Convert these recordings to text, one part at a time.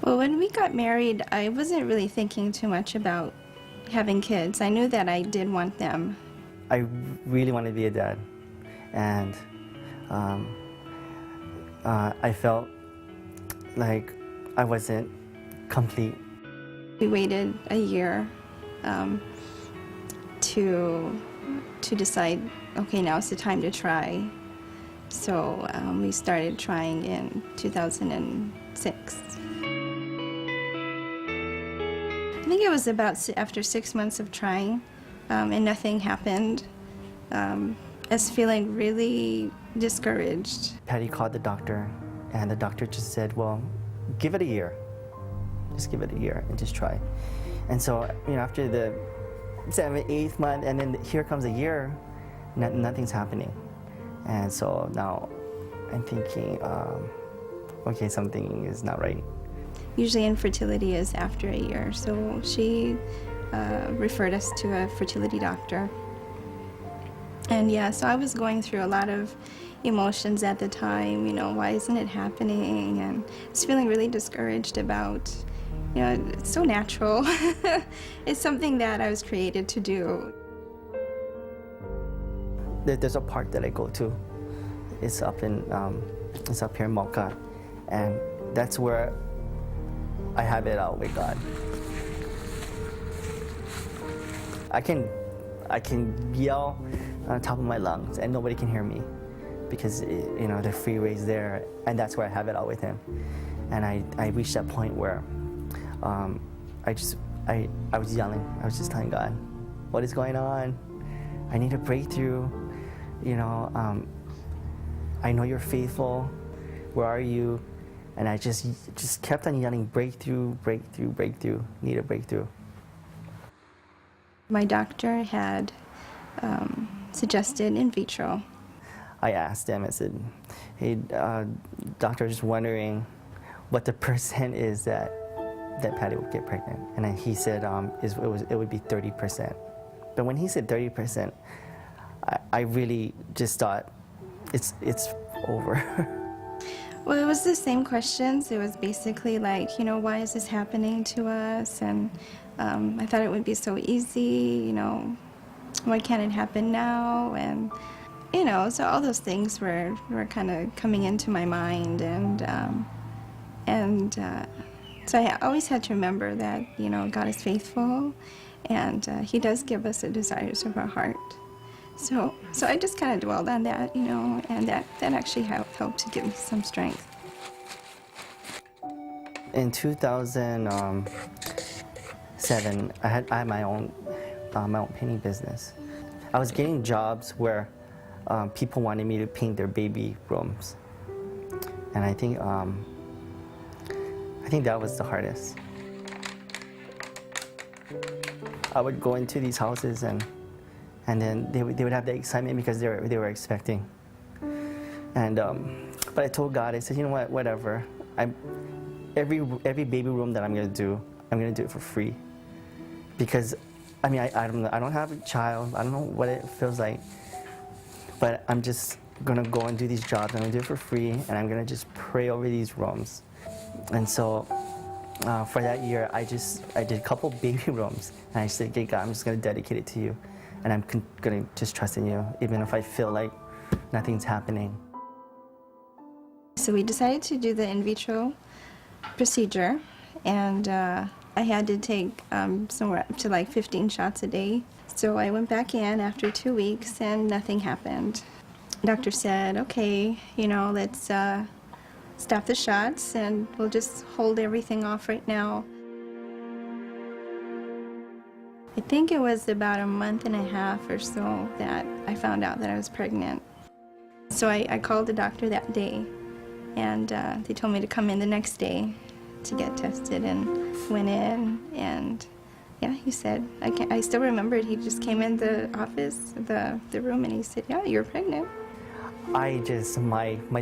Well, when we got married, I wasn't really thinking too much about having kids. I knew that I did want them. I really wanted to be a dad, and I felt like I wasn't complete. We waited a year to decide, okay, now's the time to try. So we started trying in 2006. I think it was about after 6 months of trying, and nothing happened. I was feeling really discouraged. Patty called the doctor, and the doctor just said, well, give it a year. Just give it a year and just try. And so, after the 7th, 8th month, and then here comes a year, nothing's happening. And so now I'm thinking, okay, something is not right. Usually infertility is after a year, so she referred us to a fertility doctor. And yeah, so I was going through a lot of emotions at the time, why isn't it happening? And I was feeling really discouraged about, it's so natural. It's something that I was created to do. There's a park that I go to. It's up here in Mocha, and that's where I have it out with God. I can yell on the top of my lungs, and nobody can hear me, because the freeway's there, and that's where I have it out with Him. And I reached that point where I was yelling. I was just telling God, what is going on? I need a breakthrough. I know You're faithful. Where are You? And I just kept on yelling, breakthrough, breakthrough, breakthrough. Need a breakthrough. My doctor had suggested in vitro. I asked him, I said, hey, doctor, just wondering what the percent is that Patty would get pregnant. And then he said it would be 30%. But when he said 30%, I really just thought, it's over. Well, it was the same questions. It was basically like, why is this happening to us? And I thought it would be so easy, why can't it happen now? And, so all those things were kind of coming into my mind. And so I always had to remember that, God is faithful, and He does give us the desires of our heart. So I just kind of dwelled on that, and that actually helped to give me some strength. In 2007, I had my own painting business. I was getting jobs where people wanted me to paint their baby rooms, and I think that was the hardest. I would go into these houses, and then they would have the excitement because they were expecting. And but I told God, I said, you know what, whatever. Every baby room that I'm gonna do it for free. Because I don't have a child. I don't know what it feels like. But I'm just gonna go and do these jobs. I'm gonna do it for free, and I'm gonna just pray over these rooms. And so for that year, I did a couple baby rooms, and I said, okay, God, I'm just gonna dedicate it to You. And I'm gonna just trust in You, even if I feel like nothing's happening. So we decided to do the in vitro procedure, and I had to take somewhere up to like 15 shots a day. So I went back in after 2 weeks, and nothing happened. The doctor said, okay, let's stop the shots, and we'll just hold everything off right now. I think it was about a month and a half or so that I found out that I was pregnant. So I called the doctor that day, and they told me to come in the next day to get tested, and went in, and yeah, he said, I still remembered, he just came in the office, the room, and he said, yeah, you're pregnant. My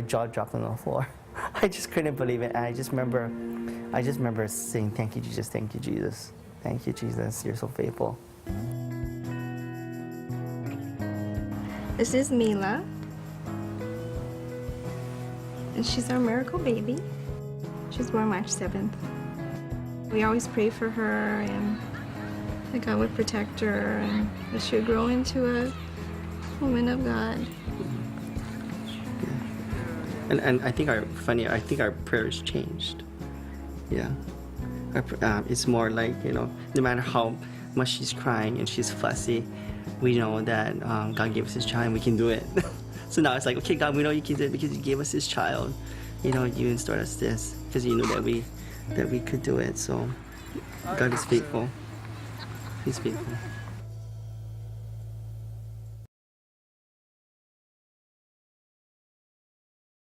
jaw dropped on the floor. I just couldn't believe it, and I just remember saying, thank You, Jesus, thank You, Jesus. Thank You, Jesus, You're so faithful. This is Mila, and she's our miracle baby. She was born March 7th. We always pray for her and that God would protect her and that she would grow into a woman of God. And I think our prayers changed. Yeah. It's more like, no matter how much she's crying and she's fussy, we know that God gave us His child and we can do it. So now it's like, okay, God, we know you can do it because you gave us His child. You installed us this because you knew that we could do it. So God is faithful. He's faithful.